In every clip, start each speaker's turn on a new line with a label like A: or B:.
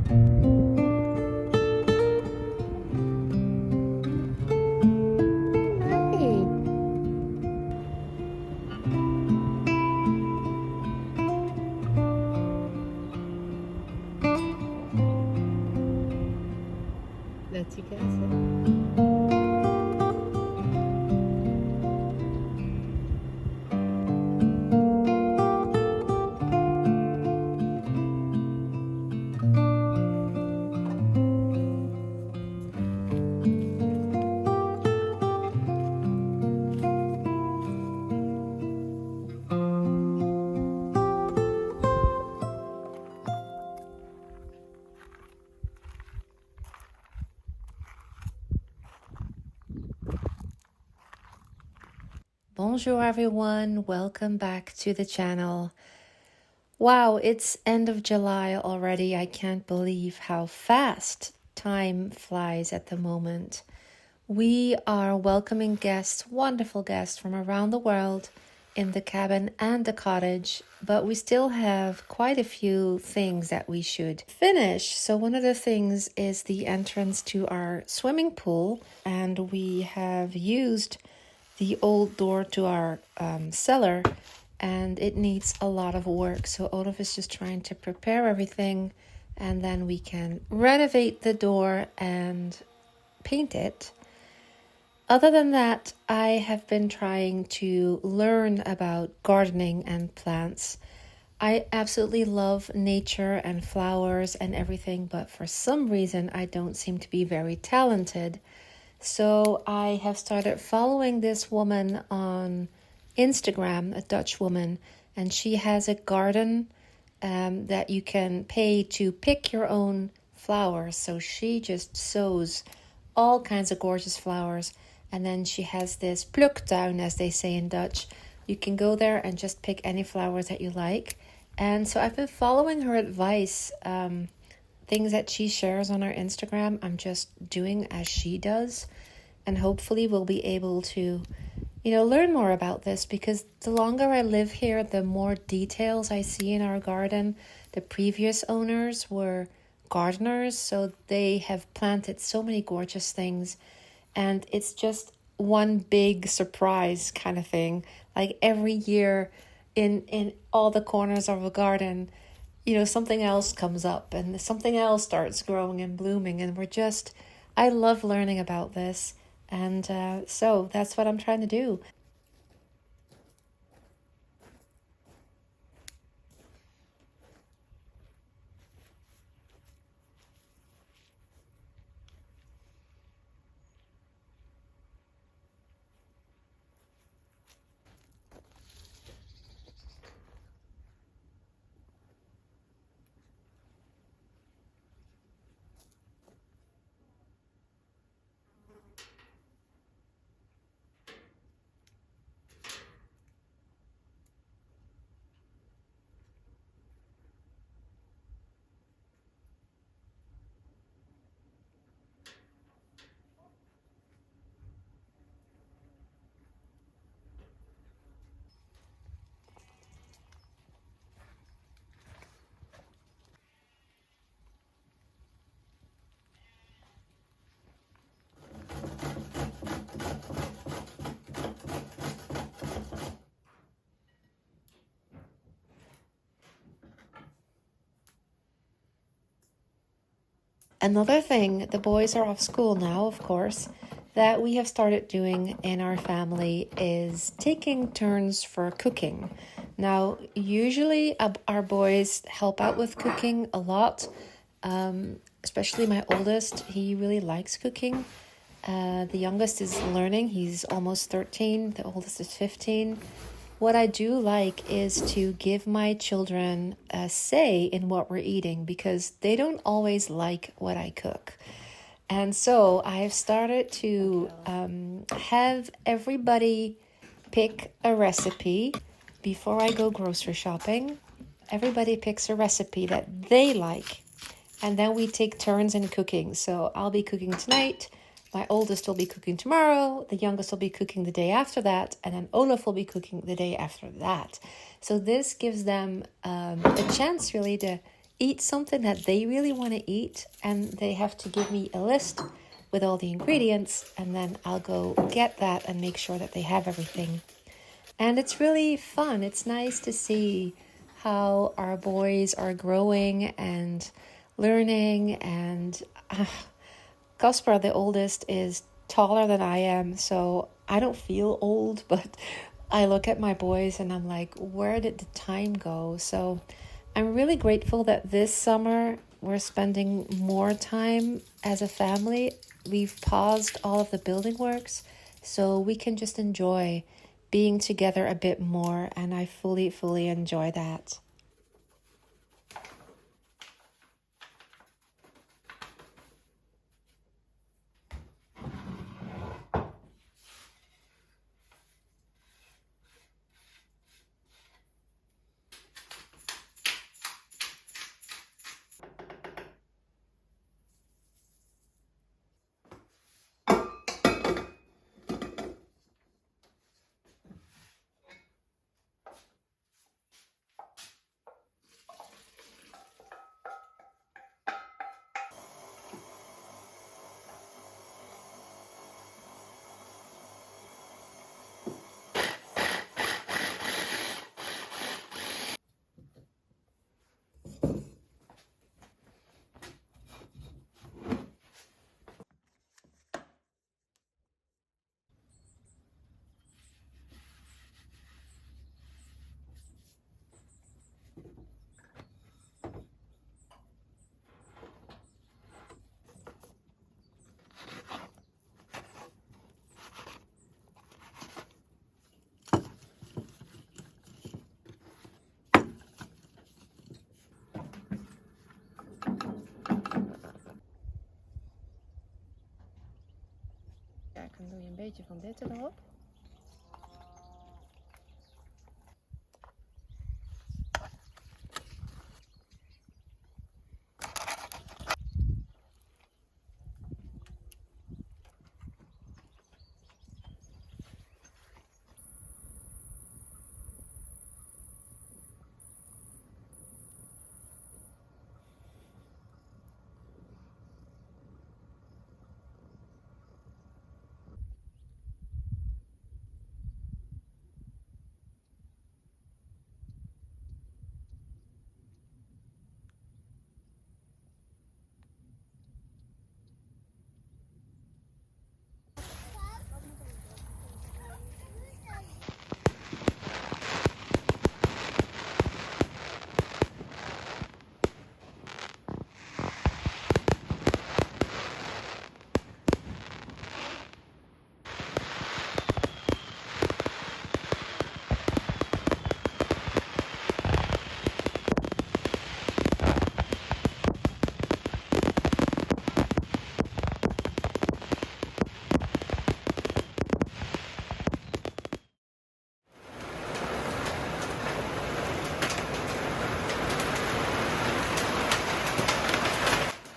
A: Là, tu casses. Bonjour everyone, welcome back to the channel. Wow, it's end of July already. I can't believe how fast time flies at the moment. We are welcoming guests, wonderful guests from around the world in the cabin and the cottage, but we still have quite a few things that we should finish. So one of the things is the entrance to our swimming pool, and we have used the old door to our cellar, and it needs a lot of work. So Olav is just trying to prepare everything, and then we can renovate the door and paint it. Other than that, I have been trying to learn about gardening and plants. I absolutely love nature and flowers and everything, but for some reason I don't seem to be very talented. So I have started following this woman on Instagram, a Dutch woman, and she has a garden that you can pay to pick your own flowers. So she just sows all kinds of gorgeous flowers, and then she has this pluktuin, as they say in Dutch. You can go there and just pick any flowers that you like. And so I've been following her advice. Things that she shares on her Instagram, I'm just doing as she does. And hopefully we'll be able to, learn more about this, because the longer I live here, the more details I see in our garden. The previous owners were gardeners, so they have planted so many gorgeous things. And it's just one big surprise kind of thing. Like every year in all the corners of a garden, something else comes up and something else starts growing and blooming. And I love learning about this. And so that's what I'm trying to do. Another thing, the boys are off school now, of course, that we have started doing in our family is taking turns for cooking. Now, usually our boys help out with cooking a lot, especially my oldest. He really likes cooking. The youngest is learning. He's almost 13. The oldest is 15. What I do like is to give my children a say in what we're eating, because they don't always like what I cook. And so I have started to have everybody pick a recipe before I go grocery shopping. Everybody picks a recipe that they like, and then we take turns in cooking. So I'll be cooking tonight. My oldest will be cooking tomorrow, the youngest will be cooking the day after that, and then Olav will be cooking the day after that. So this gives them a chance really to eat something that they really want to eat, and they have to give me a list with all the ingredients, and then I'll go get that and make sure that they have everything. And it's really fun. It's nice to see how our boys are growing and learning. And Caspar, the oldest, is taller than I am, so I don't feel old, but I look at my boys and I'm like, where did the time go? So I'm really grateful that this summer we're spending more time as a family. We've paused all of the building works so we can just enjoy being together a bit more, and I fully enjoy that. Kijk, dan doe je een beetje van dit erop.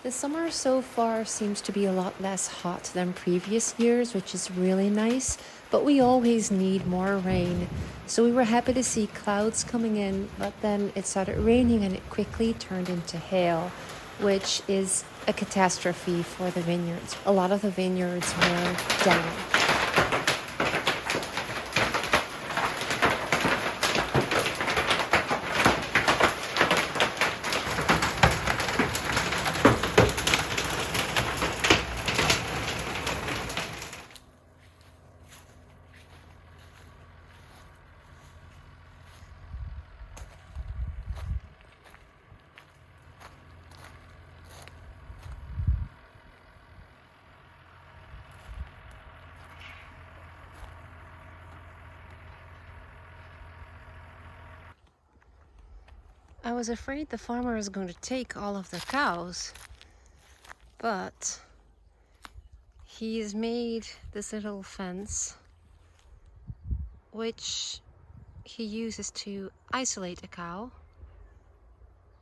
A: The summer so far seems to be a lot less hot than previous years, which is really nice, but we always need more rain. So we were happy to see clouds coming in, but then it started raining and it quickly turned into hail, which is a catastrophe for the vineyards. A lot of the vineyards were down. I was afraid the farmer was going to take all of the cows, but he's made this little fence which he uses to isolate a cow,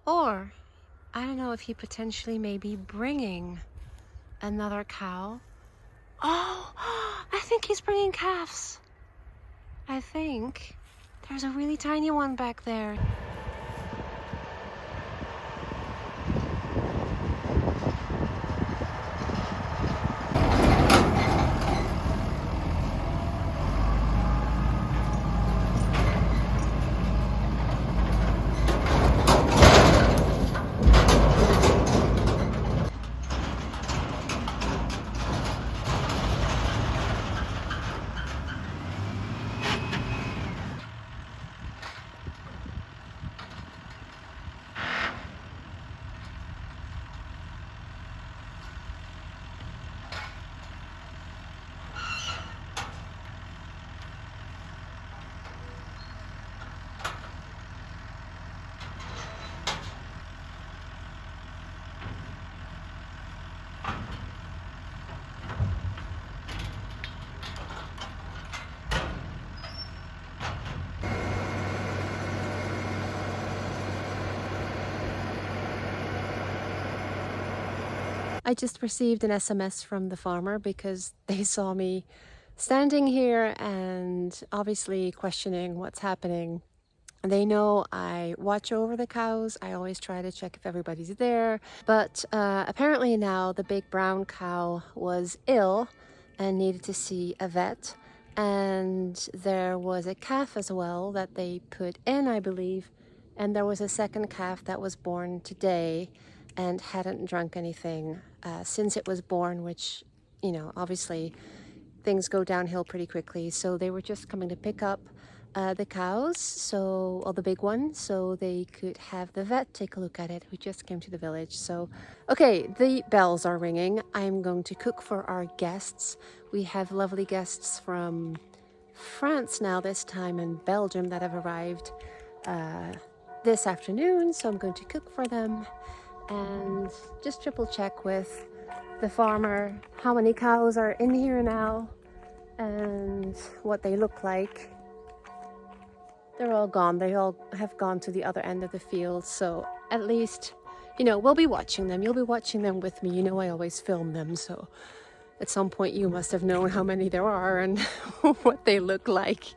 A: or I don't know if he potentially may be bringing another cow. Oh, I think he's bringing calves. I think there's a really tiny one back there.
B: I just received an SMS from the farmer because they saw me standing here and obviously questioning what's happening. They know I watch over the cows. I always try to check if everybody's there. But apparently now the big brown cow was ill and needed to see a vet. And there was a calf as well that they put in, I believe. And there was a second calf that was born today and hadn't drunk anything since it was born, which, you know, obviously things go downhill pretty quickly. So they were just coming to pick up the cows, or the big one, so they could have the vet take a look at it, who just came to the village. So, okay, the bells are ringing. I'm going to cook for our guests. We have lovely guests from France now this time, and Belgium that have arrived this afternoon, so I'm going to cook for them and just triple check with the farmer how many cows are in here now and what they look like. They're all gone. They all have gone to the other end of the field. So at least, you know, we'll be watching them. You'll be watching them with me. You know, I always film them. So at some point you must have known how many there are and what they look like.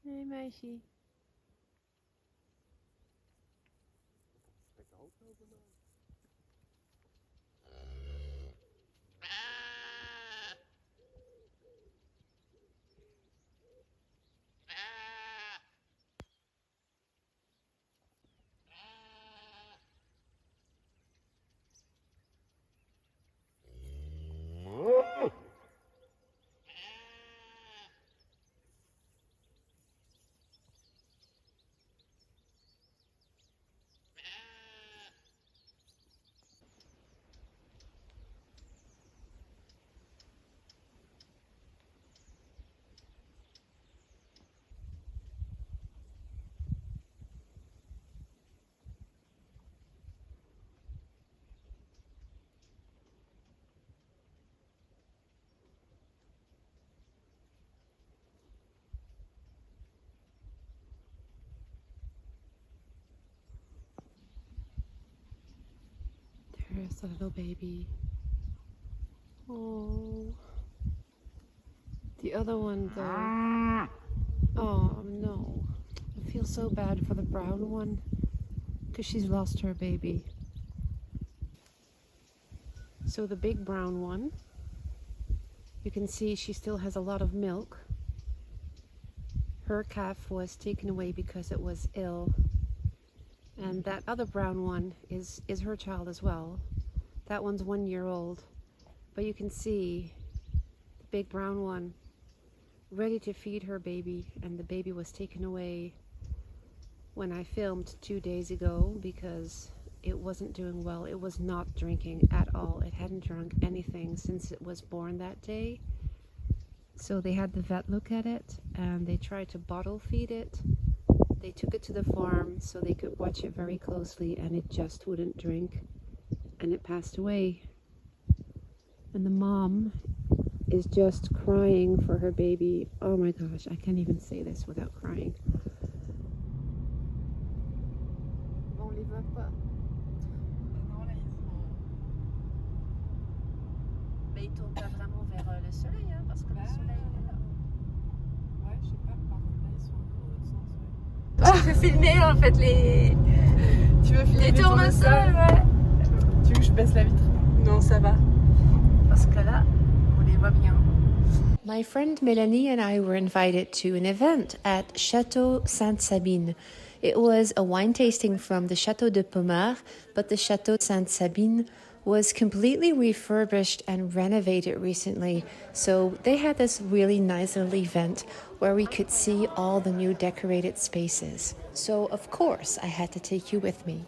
B: Hey, meisje. There's the little baby. Oh. The other one though. Oh no. I feel so bad for the brown one because she's lost her baby. So the big brown one, you can see she still has a lot of milk. Her calf was taken away because it was ill. And that other brown one is her child as well. That one's 1 year old. But you can see the big brown one ready to feed her baby, and the baby was taken away when I filmed 2 days ago because it wasn't doing well. It was not drinking at all. It hadn't drunk anything since it was born that day. So they had the vet look at it and they tried to bottle feed it. They took it to the farm so they could watch it very closely, and it just wouldn't drink and it passed away. And the mom is just crying for her baby. Oh my gosh, I can't even say this without crying. On les voit pas.
C: Non, là, ils sont...
B: Mais ils tournent pas vraiment vers le soleil, hein, parce que le soleil est là.
C: Ouais, je sais pas, par contre, là, ils sont dans l'autre sens, ouais.
B: Je veux filmer en fait les...
C: Tu veux filmer
B: les tournesols, ouais.
C: Tu veux que je baisse la vitre?
B: Non, ça va. Parce que là, on les voit bien. My friend Melanie and I were invited to an event at Château Sainte Sabine. It was a wine tasting from the Château de Pommard, but the Château Sainte Sabine was completely refurbished and renovated recently. So they had this really nice little event where we could see all the new decorated spaces. So of course I had to take you with me.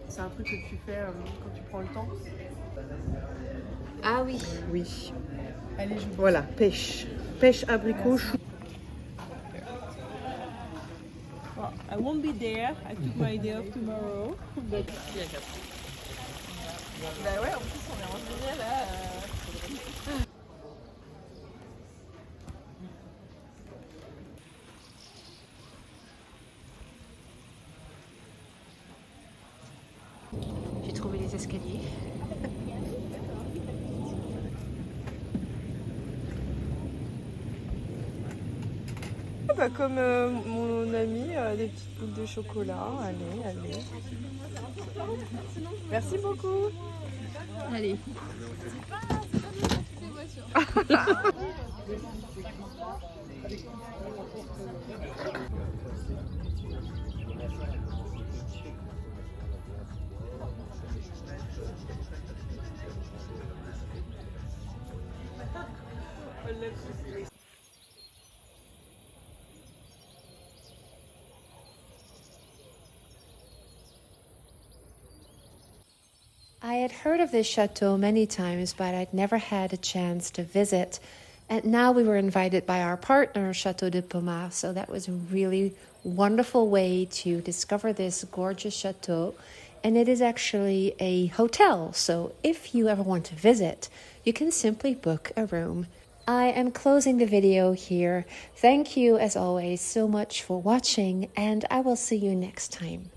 C: C'est un truc que tu fais quand tu prends le temps.
B: Ah oui.
C: Oui. Allez, je...
D: Voilà, pêche. Pêche, abricot, chou.
C: Well, I won't be there. I took my day off tomorrow. But... Bah ouais, en plus on est en juillet là.
B: J'ai trouvé les escaliers.
C: Bah, comme mon ami, des petites boules de chocolat. Allez, allez. Merci beaucoup.
B: Allez.
A: I had heard of this chateau many times, but I'd never had a chance to visit. And now we were invited by our partner, Château de Pommard, so that was a really wonderful way to discover this gorgeous chateau. And it is actually a hotel, so if you ever want to visit, you can simply book a room. I am closing the video here. Thank you, as always, so much for watching, and I will see you next time.